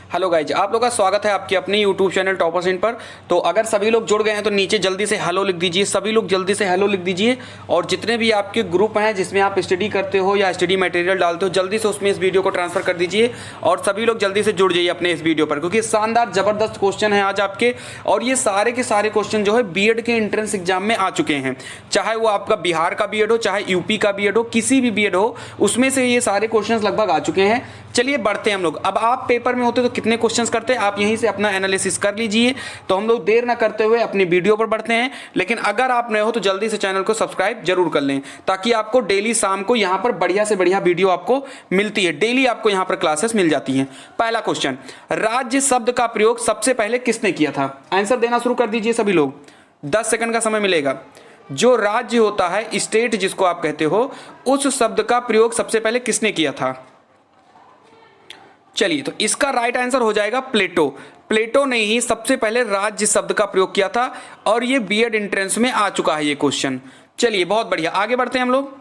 Hello guys, आप लोग का स्वागत है आपके अपने यूट्यूब चैनल टॉपर्स इन पर। तो अगर सभी लोग जुड़ गए हैं तो नीचे जल्दी से हेलो लिख दीजिए, सभी लोग जल्दी से हेलो लिख दीजिए। और जितने भी आपके ग्रुप हैं जिसमें आप स्टडी करते हो या स्टडी मटेरियल डालते हो, जल्दी से उसमें इस वीडियो को ट्रांसफर कर दीजिए और सभी लोग जल्दी से जुड़ जाइए अपने इस वीडियो पर, क्योंकि शानदार जबरदस्त क्वेश्चन है आज आपके। और ये सारे के सारे क्वेश्चन जो है बीएड के एंट्रेंस एग्जाम में आ चुके हैं, चाहे वो आपका बिहार का बीएड हो, चाहे यूपी का बीएड हो, किसी भी बीएड हो, उसमें से ये सारे क्वेश्चंस लगभग आ चुके हैं। चलिए बढ़ते हैं हम लोग। अब आप पेपर में होते तो कितने क्वेश्चंस करते, आप यहीं से अपना एनालिसिस कर लीजिए। तो हम लोग देर ना करते हुए अपनी वीडियो पर बढ़ते हैं। लेकिन अगर आप नए हो तो जल्दी से चैनल को सब्सक्राइब जरूर कर लें, ताकि आपको डेली शाम को यहाँ पर बढ़िया से बढ़िया वीडियो आपको मिलती है। डेली आपको यहाँ पर क्लासेस मिल जाती हैं। पहला क्वेश्चन, राज्य शब्द का प्रयोग सबसे पहले किसने किया था? आंसर देना शुरू कर दीजिए सभी लोग, 10 सेकंड का समय मिलेगा। जो राज्य होता है, स्टेट जिसको आप कहते हो, उस शब्द का प्रयोग सबसे पहले किसने किया था? चलिए, तो इसका राइट आंसर हो जाएगा प्लेटो। प्लेटो ने ही सबसे पहले राज्य शब्द का प्रयोग किया था और ये बीएड एंट्रेंस में आ चुका है ये क्वेश्चन। चलिए बहुत बढ़िया, आगे बढ़ते हैं हम लोग।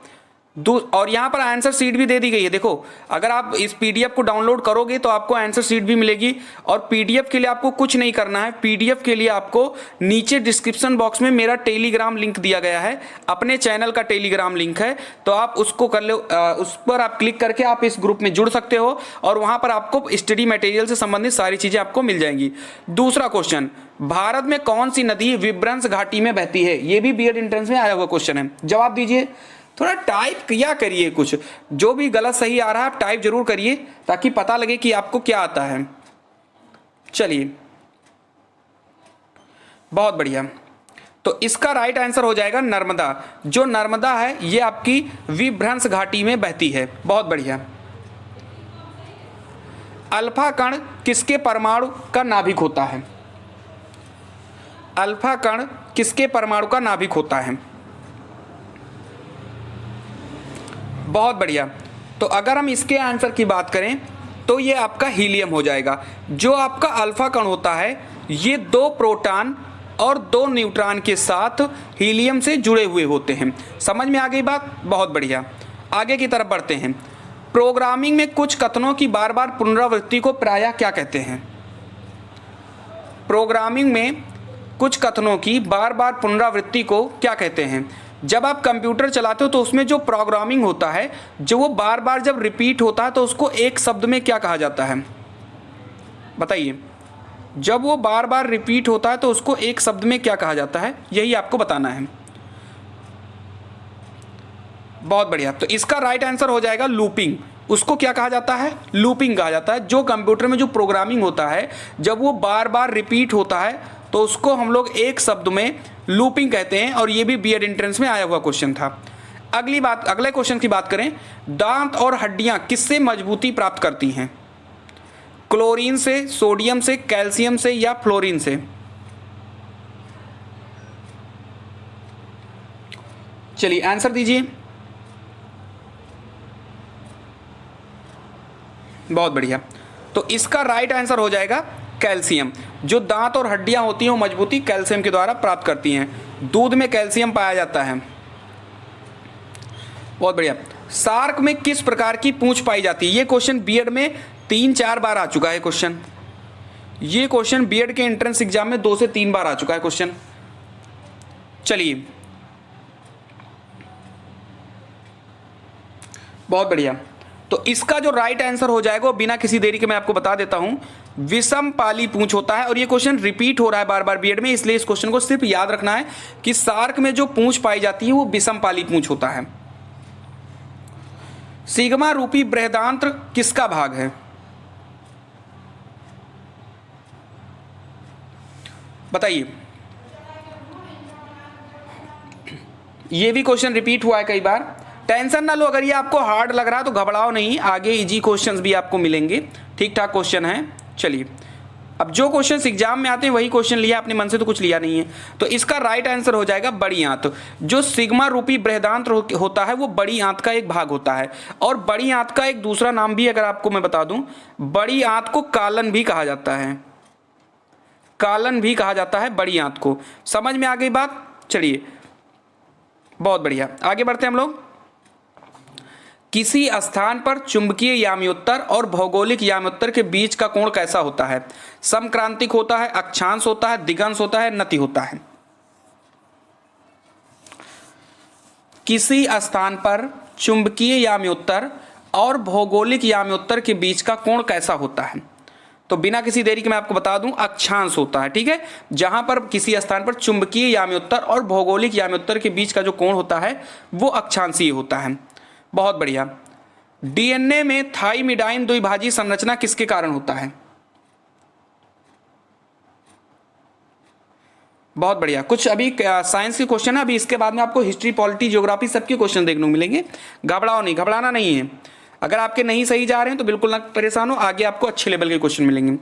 और यहाँ पर आंसर शीट भी दे दी गई है। देखो, अगर आप इस पीडीएफ को डाउनलोड करोगे तो आपको आंसर शीट भी मिलेगी। और पीडीएफ के लिए आपको कुछ नहीं करना है। पीडीएफ के लिए आपको नीचे डिस्क्रिप्शन बॉक्स में मेरा टेलीग्राम लिंक दिया गया है, अपने चैनल का टेलीग्राम लिंक है, तो आप उसको कर लो। उस पर आप क्लिक करके आप इस ग्रुप में जुड़ सकते हो और वहां पर आपको स्टडी मटेरियल से संबंधित सारी चीजें आपको मिल जाएंगी। दूसरा क्वेश्चन, भारत में कौन सी नदी विभ्रंश घाटी में बहती है? ये भी बीएड एंट्रेंस में आया हुआ क्वेश्चन है। जवाब दीजिए, थोड़ा टाइप किया करिए, कुछ जो भी गलत सही आ रहा है आप टाइप जरूर करिए, ताकि पता लगे कि आपको क्या आता है। चलिए बहुत बढ़िया, तो इसका राइट आंसर हो जाएगा नर्मदा। जो नर्मदा है ये आपकी विभ्रंश घाटी में बहती है। बहुत बढ़िया। अल्फा कण किसके परमाणु का नाभिक होता है? अल्फा कण किसके परमाणु का नाभिक होता है? बहुत बढ़िया। तो अगर हम इसके आंसर की बात करें तो ये आपका हीलियम हो जाएगा। जो आपका अल्फा कण होता है ये 2 प्रोटॉन और 2 न्यूट्रॉन के साथ हीलियम से जुड़े हुए होते हैं। समझ में आ गई बात? बहुत बढ़िया, आगे की तरफ बढ़ते हैं। प्रोग्रामिंग में कुछ कथनों की बार बार पुनरावृत्ति को प्रायः क्या कहते हैं? प्रोग्रामिंग में कुछ कथनों की बार बार पुनरावृत्ति को क्या कहते हैं? जब आप कंप्यूटर चलाते हो तो उसमें जो प्रोग्रामिंग होता है, जो वो बार बार जब रिपीट होता है तो उसको एक शब्द में क्या कहा जाता है? बताइए। जब वो बार बार रिपीट होता है तो उसको एक शब्द में क्या कहा जाता है, यही आपको बताना है। बहुत बढ़िया, तो इसका राइट आंसर हो जाएगा लूपिंग। उसको क्या कहा जाता है? लूपिंग कहा जाता है। जो कंप्यूटर में जो प्रोग्रामिंग होता है, जब वो बार बार रिपीट होता है तो उसको हम लोग एक शब्द में लूपिंग कहते हैं। और ये भी बीएड एंट्रेंस में आया हुआ क्वेश्चन था। अगली बात, अगले क्वेश्चन की बात करें, दांत और हड्डियां किससे मजबूती प्राप्त करती हैं? क्लोरीन से, सोडियम से, कैल्शियम से या फ्लोरीन से? चलिए आंसर दीजिए। बहुत बढ़िया, तो इसका राइट आंसर हो जाएगा कैल्शियम। जो दांत और हड्डियां होती हैं वो मजबूती कैल्शियम के द्वारा प्राप्त करती हैं। दूध में कैल्शियम पाया जाता है। बहुत बढ़िया। शार्क में किस प्रकार की पूंछ पाई जाती है? ये क्वेश्चन बीएड में 3-4 बार आ चुका है क्वेश्चन। ये क्वेश्चन बीएड के एंट्रेंस एग्जाम में 2 से 3 बार आ चुका है क्वेश्चन। चलिए बहुत बढ़िया, तो इसका जो राइट आंसर हो जाएगा, बिना किसी देरी के मैं आपको बता देता हूं, विषम पाली पूंछ होता है। और ये क्वेश्चन रिपीट हो रहा है बार बार बीएड में, इसलिए इस क्वेश्चन को सिर्फ याद रखना है कि शार्क में जो पूंछ पाई जाती है वो विषम पाली पूंछ होता है। सिग्मा रूपी बृहदांत्र किसका भाग है? बताइए। ये भी क्वेश्चन रिपीट हुआ है कई बार। टेंशन ना लो, अगर ये आपको हार्ड लग रहा है तो घबराओ नहीं, आगे इजी क्वेश्चंस भी आपको मिलेंगे। ठीक ठाक क्वेश्चन है। चलिए, अब जो क्वेश्चंस एग्जाम में आते हैं वही क्वेश्चन लिया, अपने मन से तो कुछ लिया नहीं है। तो इसका राइट आंसर हो जाएगा बड़ी आंत। जो सिग्मा रूपी बृहदांत्र होता है वो बड़ी आंत का एक भाग होता है। और बड़ी आंत का एक दूसरा नाम भी अगर आपको मैं बता दूं, बड़ी आंत को कालन भी कहा जाता है। कालन भी कहा जाता है बड़ी आंत को। समझ में आ गई बात? चलिए बहुत बढ़िया, आगे बढ़ते हैं हम लोग। किसी स्थान पर चुंबकीय याम्योत्तर और भौगोलिक याम्योत्तर के बीच का कोण कैसा होता है? समक्रांतिक होता है, अक्षांश होता है, दिगंश होता है, नति होता है। किसी स्थान पर चुंबकीय याम्योत्तर और भौगोलिक याम्योत्तर के बीच का कोण कैसा होता है? तो बिना किसी देरी के मैं आपको बता दूं, अक्षांश होता है। ठीक है, जहां पर किसी स्थान पर चुंबकीय याम्योत्तर और भौगोलिक याम्योत्तर के बीच का जो कोण होता है वो अक्षांशीय होता है। बहुत बढ़िया। डीएनए में थाइमिडाइन द्विभाजी संरचना किसके कारण होता है? बहुत बढ़िया। कुछ अभी साइंस के क्वेश्चन है, अभी इसके बाद में आपको हिस्ट्री, पॉलिटी, ज्योग्राफी सबके क्वेश्चन देखने को मिलेंगे। घबराओ नहीं, घबराना नहीं है। अगर आपके नहीं सही जा रहे हैं तो बिल्कुल ना परेशान हो, आगे आपको अच्छे लेवल के क्वेश्चन मिलेंगे।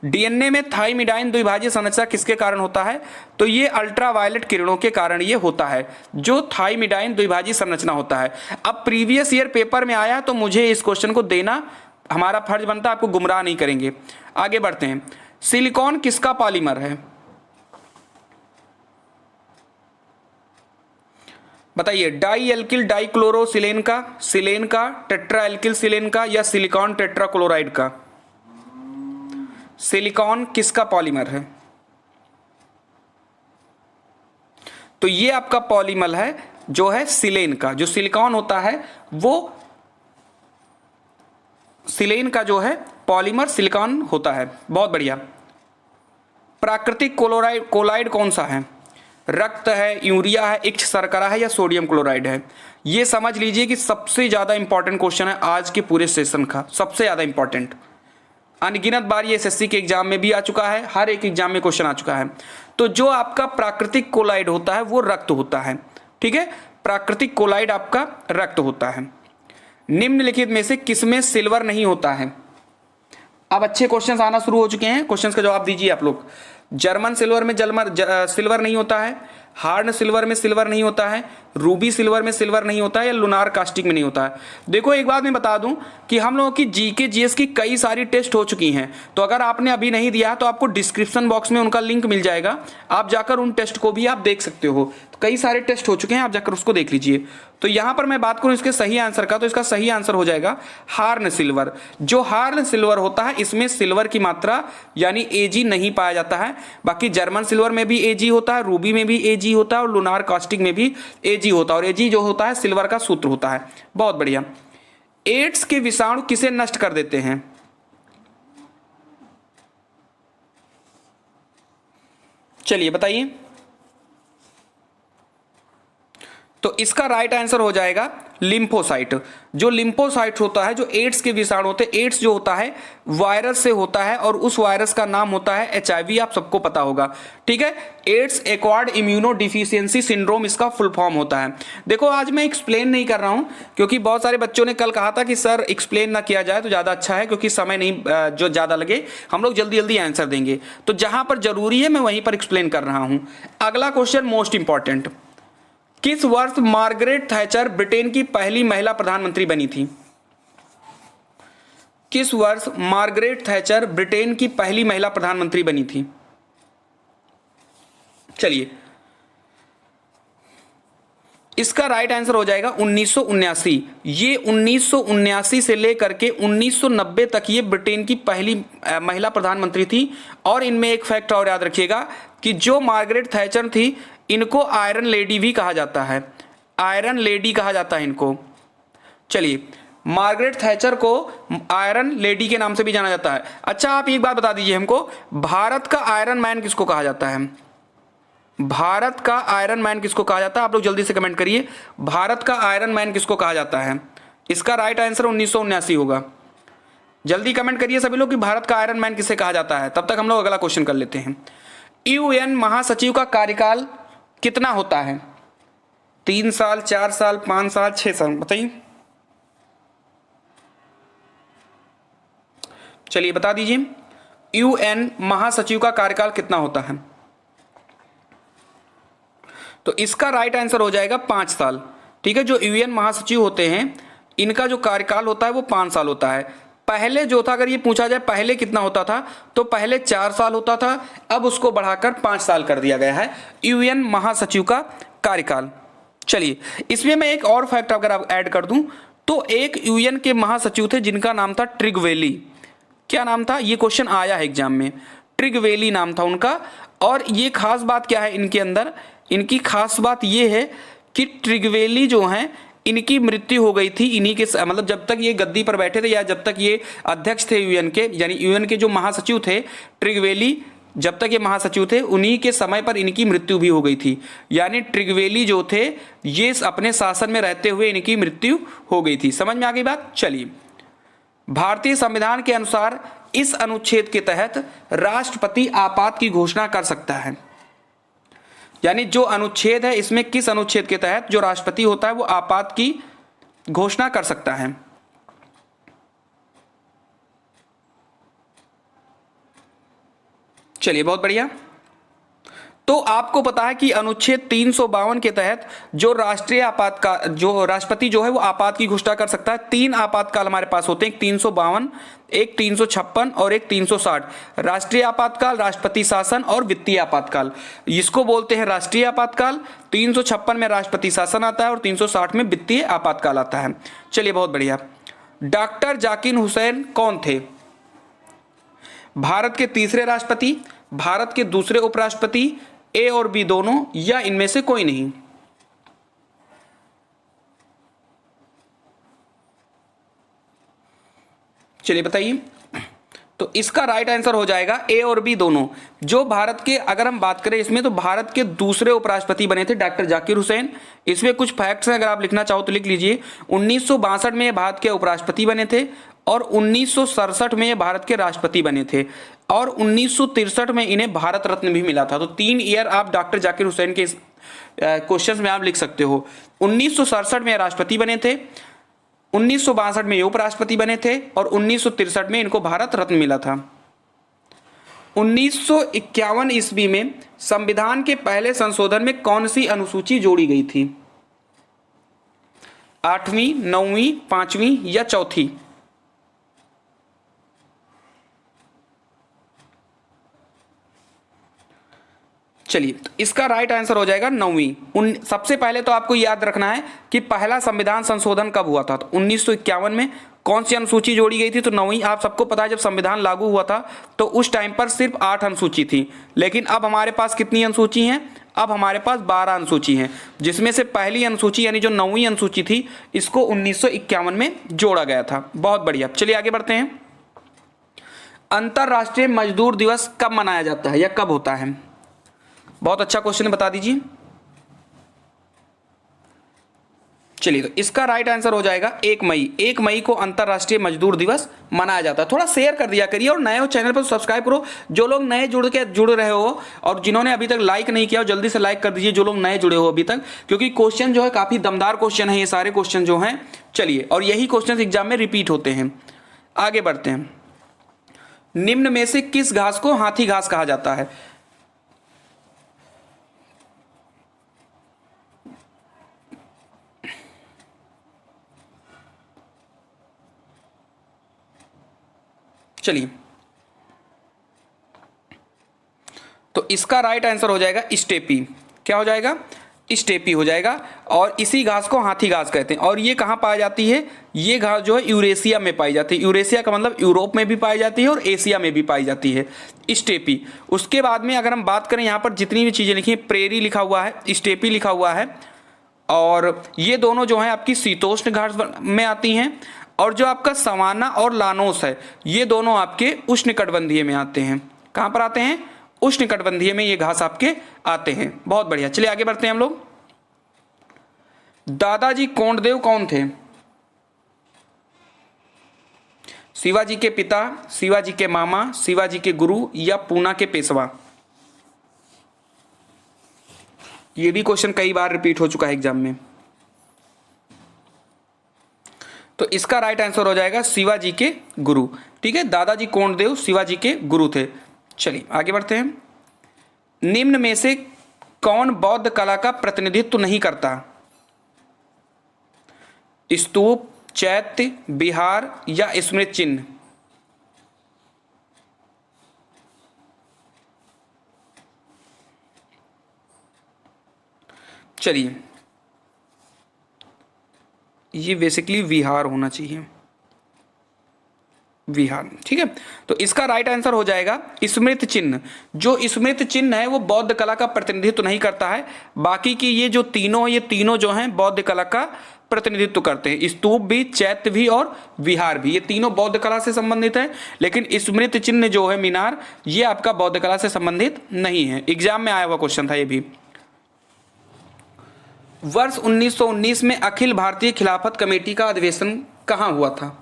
डीएनए में थाइमिडाइन द्विभाजीय संरचना किसके कारण होता है? तो ये अल्ट्रावायलेट किरणों के कारण ये होता है, जो थाइमिडाइन द्विभाजीय संरचना होता है। अब प्रीवियस ईयर पेपर में आया तो मुझे इस क्वेश्चन को देना हमारा फर्ज बनता है, आपको गुमराह नहीं करेंगे। आगे बढ़ते हैं। सिलिकॉन किसका पॉलीमर है? बताइए, डाई एल्किल डाइक्लोरो सिलेन का, सिलेन का, टेट्रा एल्किल सिलेन का, या सिलिकॉन टेट्राक्लोराइड का? सिलिकॉन किसका पॉलीमर है? तो ये आपका पॉलीमर है जो है सिलेन का। जो सिलिकॉन होता है वो सिलेन का जो है पॉलीमर सिलिकॉन होता है। बहुत बढ़िया। प्राकृतिक कोलाइड कौन सा है? रक्त है, यूरिया है, इच्छ शर्करा है, या सोडियम क्लोराइड है? ये समझ लीजिए कि सबसे ज्यादा इंपॉर्टेंट क्वेश्चन है आज के पूरे सेशन का, सबसे ज्यादा इंपॉर्टेंट। अनगिनत बार ये एसएससी के एग्जाम में भी आ चुका है, हर एक एग्जाम में क्वेश्चन आ चुका है। तो जो आपका प्राकृतिक कोलाइड होता है वो रक्त होता है। ठीक है, प्राकृतिक कोलाइड आपका रक्त होता है। निम्नलिखित में से किसमें सिल्वर नहीं होता है? अब अच्छे क्वेश्चंस आना शुरू हो चुके हैं, क्वेश्चंस का जवाब दीजिए आप लोग। जर्मन सिल्वर में सिल्वर नहीं होता है, हार्न सिल्वर में सिल्वर नहीं होता है, रूबी सिल्वर में सिल्वर नहीं होता है, या लुनार कास्टिक में नहीं होता है? देखो एक बात मैं बता दूं कि हम लोगों की जीके जीएस की कई सारी टेस्ट हो चुकी हैं, तो अगर आपने अभी नहीं दिया तो आपको डिस्क्रिप्शन बॉक्स में उनका लिंक मिल जाएगा, आप जाकर उन टेस्ट को भी आप देख सकते हो। तो कई सारे टेस्ट हो चुके हैं, आप जाकर उसको देख लीजिए। तो यहां पर मैं बात करूं इसके सही आंसर का, तो इसका सही आंसर हो जाएगा हार्न सिल्वर। जो हार्न सिल्वर होता है इसमें सिल्वर की मात्रा यानी एजी नहीं पाया जाता है। बाकी जर्मन सिल्वर में भी एजी होता है, रूबी में भी एजी होता है, और लुनार कास्टिक में भी एजी होता है, और एजी जो होता है सिल्वर का सूत्र होता है। बहुत बढ़िया। एड्स के विषाणु किसे नष्ट कर देते हैं? चलिए बताइए। तो इसका राइट आंसर हो जाएगा लिम्फोसाइट। जो लिम्फोसाइट होता है, जो एड्स के विषाणु होते हैं, एड्स जो होता है वायरस से होता है, और उस वायरस का नाम होता है एचआईवी, आप सबको पता होगा। ठीक है, ads acquired immuno deficiency syndrome इसका फुल फॉर्म होता है। देखो आज मैं एक्सप्लेन नहीं कर रहा हूं, क्योंकि बहुत सारे बच्चों ने कल कहा था कि सर एक्सप्लेन ना किया जाए तो ज्यादा अच्छा है, क्योंकि समय नहीं जो ज्यादा लगे, हम लोग जल्दी जल्दी आंसर देंगे। तो जहां पर जरूरी है मैं वहीं पर एक्सप्लेन कर रहा हूं। अगला क्वेश्चन मोस्ट इंपॉर्टेंट। किस वर्ष मार्गरेट थैचर ब्रिटेन की पहली महिला प्रधानमंत्री बनी थी? किस वर्ष मार्गरेट थैचर ब्रिटेन की पहली महिला प्रधानमंत्री बनी थी? चलिए, इसका राइट आंसर हो जाएगा 1979। ये 1979 से लेकर के 1990 तक ये ब्रिटेन की पहली महिला प्रधानमंत्री थी। और इनमें एक फैक्ट और याद रखिएगा कि जो मार्गरेट थैचर थी, इनको आयरन लेडी भी कहा जाता है, आयरन लेडी कहा जाता है इनको। चलिए, मार्गरेट थैचर को आयरन लेडी के नाम से भी जाना जाता है। अच्छा, आप एक बात बता दीजिए हमको, भारत का आयरन मैन किसको कहा जाता है? भारत का आयरन मैन किसको कहा जाता है? आप लोग जल्दी से कमेंट करिए, भारत का आयरन मैन किसको कहा जाता है? इसका राइट आंसर 1979 होगा। जल्दी कमेंट करिए सभी लोग कि भारत का आयरन मैन किसे कहा जाता है। तब तक हम लोग अगला क्वेश्चन कर लेते हैं। यूएन महासचिव का कार्यकाल कितना होता है? 3 साल, 4 साल, 5 साल, 6 साल? बताइए, चलिए बता दीजिए। यूएन महासचिव का कार्यकाल कितना होता है? तो इसका राइट आंसर हो जाएगा 5 साल। ठीक है, जो यूएन महासचिव होते हैं इनका जो कार्यकाल होता है वो 5 साल होता है। पहले जो था, अगर ये पूछा जाए पहले कितना होता था, तो पहले 4 साल होता था, अब उसको बढ़ाकर 5 साल कर दिया गया है यूएन महासचिव का कार्यकाल। चलिए, इसमें मैं एक और फैक्ट अगर आप ऐड कर दूं तो एक यूएन के महासचिव थे जिनका नाम था ट्रिगवेली। क्या नाम था, ये क्वेश्चन आया है एग्जाम में, ट्रिगवेली नाम था उनका। और ये खास बात क्या है इनके अंदर, इनकी खास बात ये है कि ट्रिगवेली जो हैं इनकी मृत्यु हो गई थी इन्हीं के मतलब जब तक ये गद्दी पर बैठे थे या जब तक ये अध्यक्ष थे यूएन के, यानी यूएन के जो महासचिव थे ट्रिगवेली, जब तक ये महासचिव थे उन्हीं के समय पर इनकी मृत्यु भी हो गई थी। यानी ट्रिगवेली जो थे ये अपने शासन में रहते हुए इनकी मृत्यु हो गई थी। समझ में आ गई बात। चलिए, भारतीय संविधान के अनुसार इस अनुच्छेद के तहत राष्ट्रपति आपात की घोषणा कर सकता है। यानी जो अनुच्छेद है इसमें किस अनुच्छेद के तहत जो राष्ट्रपति होता है वो आपात की घोषणा कर सकता है। चलिए, बहुत बढ़िया। तो आपको पता है कि अनुच्छेद 352 के तहत जो राष्ट्रीय आपातकाल, जो राष्ट्रपति जो है वो आपात की घोषणा कर सकता है। 3 आपातकाल हमारे पास होते हैं, एक 352, एक 356 और एक 360। राष्ट्रीय आपातकाल, राष्ट्रपति शासन और वित्तीय आपातकाल, इसको बोलते हैं राष्ट्रीय आपातकाल। 356 में राष्ट्रपति शासन आता है और 360 में वित्तीय आपातकाल आता है। चलिए, बहुत बढ़िया। डॉक्टर जाकिर हुसैन कौन थे? भारत के तीसरे राष्ट्रपति, भारत के दूसरे उपराष्ट्रपति, ए और बी दोनों, या इनमें से कोई नहीं? चलिए बताइए। तो इसका राइट आंसर हो जाएगा ए और बी दोनों। जो भारत के, अगर हम बात करें इसमें, तो भारत के दूसरे उपराष्ट्रपति बने थे डॉक्टर जाकिर हुसैन। इसमें कुछ फैक्ट्स हैं, अगर आप लिखना चाहो तो लिख लीजिए। 1962 में भारत के उपराष्ट्रपति बने थे और 1967 में ये भारत के राष्ट्रपति बने थे और 1963 में इन्हें भारत रत्न भी मिला था। तो 3 ईयर आप डॉक्टर जाकिर हुसैन के क्वेश्चन में आप लिख सकते हो। 1967 में राष्ट्रपति बने थे, 1962 में ये उपराष्ट्रपति बने थे और 1963 में इनको भारत रत्न मिला था। 1951 ईस्वी में संविधान के पहले संशोधन में कौन सी अनुसूची जोड़ी गई थी? 8वीं, 9वीं, 5वीं या चौथी? चलिए, तो इसका राइट आंसर हो जाएगा 9वीं। सबसे पहले तो आपको याद रखना है कि पहला संविधान संशोधन कब हुआ था। तो 1951 में कौन सी अनुसूची जोड़ी गई थी? तो 9वीं। आप सबको पता है जब संविधान लागू हुआ था तो उस टाइम पर सिर्फ 8 अनुसूची थी, लेकिन अब हमारे पास कितनी अनुसूची हैं? अब हमारे पास 12 अनुसूची हैं, जिसमें से पहली अनुसूची यानी जो 9वीं अनुसूची थी इसको 1951 में जोड़ा गया था। बहुत बढ़िया। चलिए आगे बढ़ते हैं। अंतर्राष्ट्रीय मजदूर दिवस कब मनाया जाता है या कब होता है? बहुत अच्छा क्वेश्चन है, बता दीजिए। चलिए, तो इसका राइट आंसर हो जाएगा 1 मई। 1 मई को अंतर्राष्ट्रीय मजदूर दिवस मनाया जाता है। थोड़ा शेयर कर दिया करिए और नए हो चैनल पर सब्सक्राइब करो। जो लोग नए जुड़ रहे हो और जिन्होंने अभी तक लाइक नहीं किया हो जल्दी से लाइक कर दीजिए, जो लोग नए जुड़े हो अभी तक, क्योंकि क्वेश्चन जो है काफी दमदार क्वेश्चन है ये सारे क्वेश्चन जो हैं। चलिए, और यही क्वेश्चन एग्जाम में रिपीट होते हैं। आगे बढ़ते हैं। निम्न में से किस घास को हाथी घास कहा जाता है? चलिए, तो इसका राइट आंसर हो जाएगा स्टेपी। क्या हो जाएगा? स्टेपी हो जाएगा। और इसी घास को हाथी घास कहते हैं। और ये कहाँ पाई जाती है? ये घास जो है यूरेशिया में पाई जाती है। यूरेशिया का मतलब यूरोप में भी पाई जाती है और एशिया में भी पाई जाती है स्टेपी। उसके बाद में अगर हम बात करें, यहाँ पर जितनी भी चीज़ें लिखी हैं, प्रेरी लिखा हुआ है, स्टेपी लिखा हुआ है, और ये दोनों जो हैं आपकी शीतोष्ण घास में आती हैं। और जो आपका सवाना और लानोस है ये दोनों आपके उष्णकटिबंधीय में आते हैं। कहाँ पर आते हैं? उष्णकटिबंधीय में ये घास आपके आते हैं। बहुत बढ़िया। चलिए आगे बढ़ते हैं हम लोग। दादाजी कोंडदेव कौन थे? शिवाजी के पिता, शिवाजी के मामा, शिवाजी के गुरु या पूना के पेशवा? ये भी क्वेश्चन कई बार रिपीट हो चुका है एग्जाम में। तो इसका राइट आंसर हो जाएगा शिवाजी के गुरु। ठीक है, दादाजी कोंडदेव शिवाजी के गुरु थे। चलिए आगे बढ़ते हैं। निम्न में से कौन बौद्ध कला का प्रतिनिधित्व नहीं करता? स्तूप, चैत्य, विहार या स्मृति चिन्ह? चलिए, ये बेसिकली विहार होना चाहिए, विहार, ठीक है। तो इसका राइट आंसर हो जाएगा स्मृति चिन्ह। जो स्मृति चिन्ह है वो बौद्ध कला का प्रतिनिधित्व नहीं करता है, बाकी की ये जो तीनों जो हैं बौद्ध कला का प्रतिनिधित्व करते हैं। स्तूप भी, चैत्य भी और विहार भी, ये तीनों बौद्ध कला से संबंधित है, लेकिन स्मृति चिन्ह जो है मीनार, ये आपका बौद्ध कला से संबंधित नहीं है। एग्जाम में आया हुआ क्वेश्चन था ये भी। वर्ष 1919 में अखिल भारतीय खिलाफत कमेटी का अधिवेशन कहां हुआ था?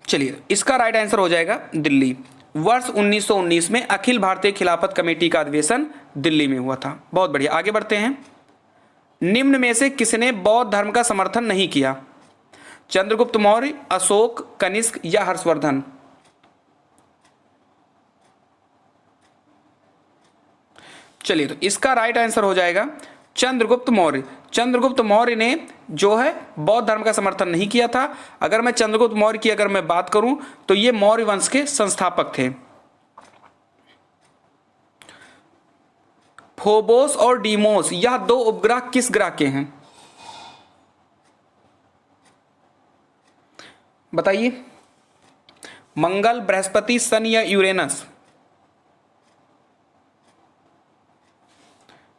चलिए, इसका राइट आंसर हो जाएगा दिल्ली। वर्ष 1919 में अखिल भारतीय खिलाफत कमेटी का अधिवेशन दिल्ली में हुआ था। बहुत बढ़िया, आगे बढ़ते हैं। निम्न में से किसने बौद्ध धर्म का समर्थन नहीं किया? चंद्रगुप्त मौर्य, अशोक, कनिष्क या हर्षवर्धन? चलिए, तो इसका राइट आंसर हो जाएगा चंद्रगुप्त मौर्य। चंद्रगुप्त मौर्य ने जो है बौद्ध धर्म का समर्थन नहीं किया था। अगर मैं चंद्रगुप्त मौर्य की अगर मैं बात करूं तो ये मौर्य वंश के संस्थापक थे। फोबोस और डीमोस यह दो उपग्रह किस ग्रह के हैं? बताइए। मंगल, बृहस्पति, शनि या यूरेनस?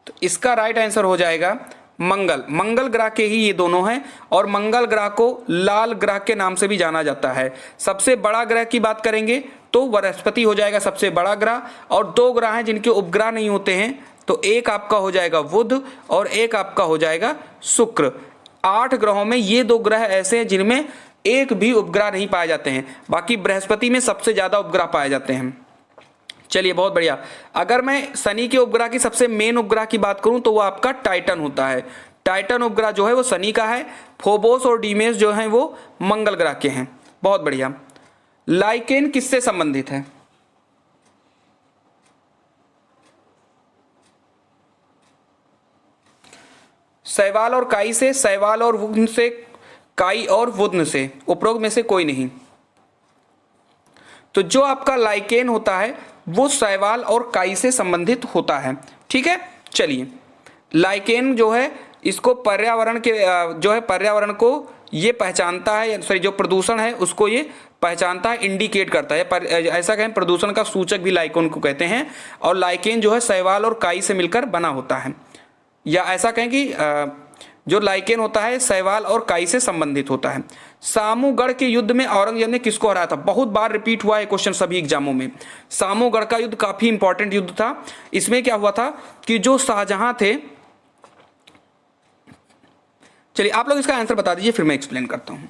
तो इसका राइट आंसर हो जाएगा मंगल। मंगल ग्रह के ही ये दोनों हैं, और मंगल ग्रह को लाल ग्रह के नाम से भी जाना जाता है। सबसे बड़ा ग्रह की बात करेंगे तो बृहस्पति हो जाएगा सबसे बड़ा ग्रह, और दो ग्रह हैं जिनके उपग्रह नहीं होते हैं, तो एक आपका हो जाएगा बुध और एक आपका हो जाएगा शुक्र। 8 ग्रहों में ये 2 ग्रह ऐसे हैं जिनमें एक भी उपग्रह नहीं पाए जाते हैं, बाकी बृहस्पति में सबसे ज्यादा उपग्रह पाए जाते हैं। चलिए, बहुत बढ़िया। अगर मैं शनि के उपग्रह की सबसे मेन उपग्रह की बात करूं तो वो आपका टाइटन होता है। टाइटन उपग्रह जो है वो शनि का है। फोबोस और डीमेस जो हैं वो मंगल ग्रह के हैं। बहुत बढ़िया। लाइकेन किससे संबंधित है? शैवाल और काई से, शैवाल और वुग्न से, काई और वुग्न से, उपरोक्त में से कोई नहीं। तो जो आपका लाइकेन होता है वो शैवाल और काई से संबंधित होता है, ठीक है। चलिए, लाइकेन जो है इसको पर्यावरण के जो है पर्यावरण को ये पहचानता है, सॉरी जो प्रदूषण है उसको ये पहचानता है, इंडिकेट करता है, ऐसा कहें प्रदूषण का सूचक भी लाइकेन को कहते हैं। और लाइकेन जो है शैवाल और काई से मिलकर बना होता है, या ऐसा कहें कि जो लाइकेन होता है शैवाल और काई से संबंधित होता है। सामूगढ़ के युद्ध में औरंगजेब ने किसको हराया था? बहुत बार रिपीट हुआ है क्वेश्चन सभी एग्जामों में। सामूगढ़ का युद्ध काफी इंपॉर्टेंट युद्ध था। इसमें क्या हुआ था कि जो शाहजहां थे, चलिए आप लोग इसका आंसर बता दीजिए, फिर मैं एक्सप्लेन करता हूं।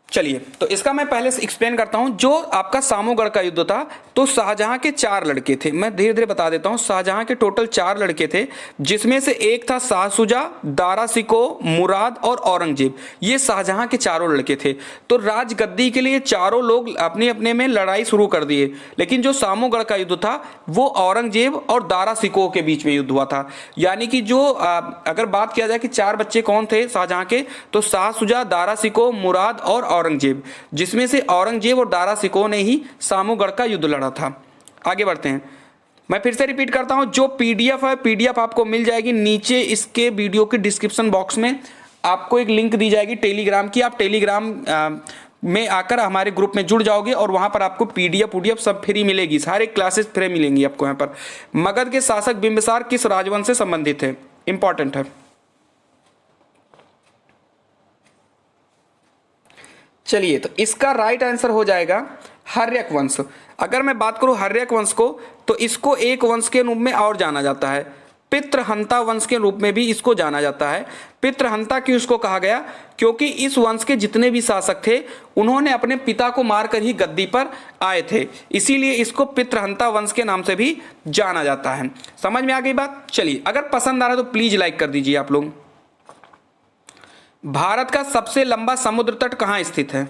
चलिए, तो इसका मैं पहले से एक्सप्लेन करता हूं। जो आपका सामूगढ़ का युद्ध था तो शाहजहां के 4 लड़के थे। मैं धीरे धीरे बता देता हूं। शाहजहां के टोटल 4 लड़के थे, जिसमें से एक था शाह शुजा, दारा शिको, मुराद और औरंगजेब। ये शाहजहां के चारों लड़के थे। तो राजगद्दी के लिए चारों लोग अपने अपने में लड़ाई शुरू कर दिए, लेकिन जो सामूगढ़ का युद्ध था वो औरंगजेब और दारा शिको के बीच में युद्ध हुआ था। यानी कि जो अगर बात किया जाए कि 4 बच्चे कौन थे शाहजहां के, तो शाह शुजा, दारा शिको, मुराद और औरंगजेब, जिसमें से औरंगजेब और दारा शिकोह ने ही सामूगढ़ का युद्ध लड़ा था। आगे बढ़ते हैं। मैं फिर से रिपीट करता हूं, जो पीडीएफ है पीडीएफ आपको मिल जाएगी नीचे इसके वीडियो के डिस्क्रिप्शन बॉक्स में। आपको एक लिंक दी जाएगी टेलीग्राम की। आप टेलीग्राम में आकर हमारे ग्रुप में जुड़ जाओगे और वहां पर आपको पीडीएफ सब फ्री मिलेगी। सारे क्लासेस फ्री मिलेंगी आपको। यहाँ पर मगध के शासक बिंबिसार किस राजवंश से संबंधित है? इंपॉर्टेंट है। चलिए, तो इसका राइट आंसर हो जाएगा हर्यक वंश। अगर मैं बात करूं हर्यक वंश को, तो इसको एक वंश के रूप में और जाना जाता है, पितृहंता वंश के रूप में भी इसको जाना जाता है। पितृहंता क्यों इसको कहा गया? क्योंकि इस वंश के जितने भी शासक थे उन्होंने अपने पिता को मारकर ही गद्दी पर आए थे, इसीलिए इसको पितृहंता वंश के नाम से भी जाना जाता है। समझ में आ गई बात? चलिए, अगर पसंद आ रहा है तो प्लीज लाइक कर दीजिए आप लोग। भारत का सबसे लंबा समुद्र तट कहां स्थित है?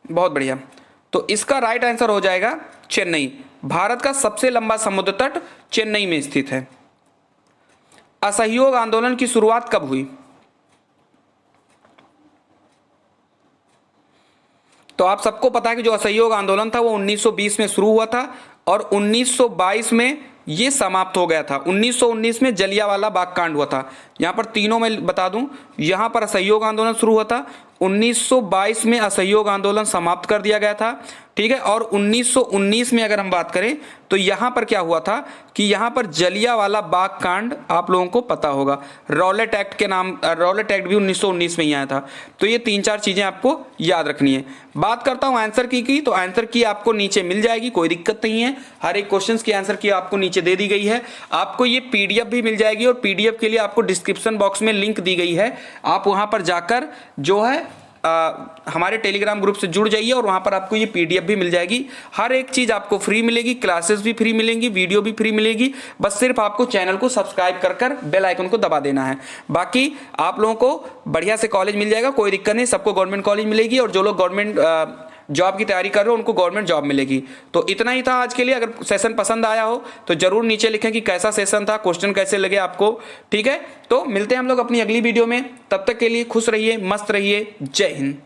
बहुत बढ़िया। तो इसका राइट आंसर हो जाएगा चेन्नई। भारत का सबसे लंबा समुद्र तट चेन्नई में स्थित है। असहयोग आंदोलन की शुरुआत कब हुई? तो आप सबको पता है कि जो असहयोग आंदोलन था वो 1920 में शुरू हुआ था और 1922 में ये समाप्त हो गया था। 1919 में जलियांवाला बाग कांड हुआ था। यहाँ पर तीनों में बता दूं, यहाँ पर असहयोग आंदोलन शुरू हुआ था, 1922 में असहयोग आंदोलन समाप्त कर दिया गया था, ठीक है। और 1919 में अगर हम बात करें तो यहाँ पर क्या हुआ था कि यहाँ पर जलियांवाला बाग कांड आप लोगों को पता होगा, रॉलेट एक्ट के नाम, रॉलेट एक्ट भी 1919 में ही आया था। तो ये 3-4 चीज़ें आपको याद रखनी है। बात करता हूँ आंसर की, तो आंसर की आपको नीचे मिल जाएगी, कोई दिक्कत नहीं है। हर एक क्वेश्चन की आंसर की आपको नीचे दे दी गई है। आपको ये PDF भी मिल जाएगी और PDF के लिए आपको डिस्क्रिप्शन बॉक्स में लिंक दी गई है। आप वहाँ पर जाकर जो है हमारे टेलीग्राम ग्रुप से जुड़ जाइए और वहाँ पर आपको ये PDF भी मिल जाएगी। हर एक चीज़ आपको फ्री मिलेगी, क्लासेस भी फ्री मिलेंगी, वीडियो भी फ्री मिलेगी। बस सिर्फ आपको चैनल को सब्सक्राइब कर बेल आइकन को दबा देना है। बाकी आप लोगों को बढ़िया से कॉलेज मिल जाएगा, कोई दिक्कत नहीं, सबको गवर्नमेंट कॉलेज मिलेगी और जो लोग गवर्नमेंट जॉब की तैयारी कर रहे हो उनको गवर्नमेंट जॉब मिलेगी। तो इतना ही था आज के लिए। अगर सेशन पसंद आया हो तो जरूर नीचे लिखें कि कैसा सेशन था, क्वेश्चन कैसे लगे आपको, ठीक है। तो मिलते हैं हम लोग अपनी अगली वीडियो में, तब तक के लिए खुश रहिए, मस्त रहिए, जय हिंद।